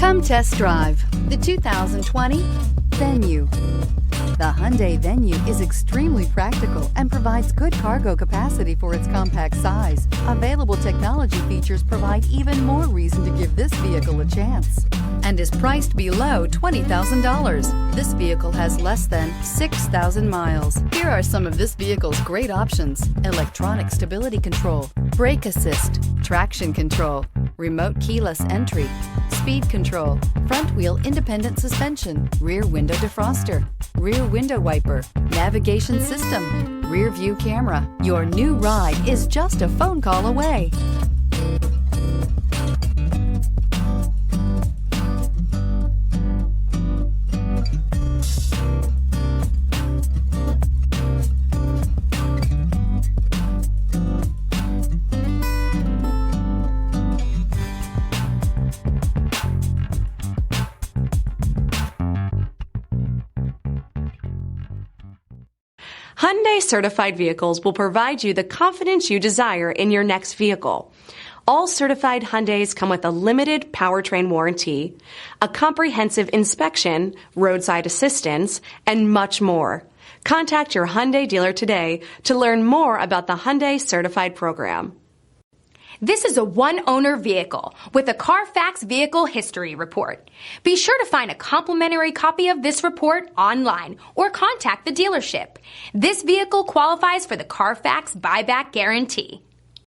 Come test drive the 2020 Venue. The Hyundai Venue is extremely practical and provides good cargo capacity for its compact size. Available technology features provide even more reason to give this vehicle a chance, and is priced below $20,000. This vehicle has less than 6,000 miles. Here are some of this vehicle's great options: electronic stability control, brake assist, traction control, remote keyless entry, speed control, front wheel independent suspension, rear window defroster, rear window wiper, navigation system, rear view camera. Your new ride is just a phone call away. Hyundai Certified Vehicles will provide you the confidence you desire in your next vehicle. All certified Hyundais come with a limited powertrain warranty, a comprehensive inspection, roadside assistance, and much more. Contact your Hyundai dealer today to learn more about the Hyundai Certified program. This is a one-owner vehicle with a CARFAX Vehicle History Report. Be sure to find a complimentary copy of this report online or contact the dealership. This vehicle qualifies for the CARFAX Buyback Guarantee.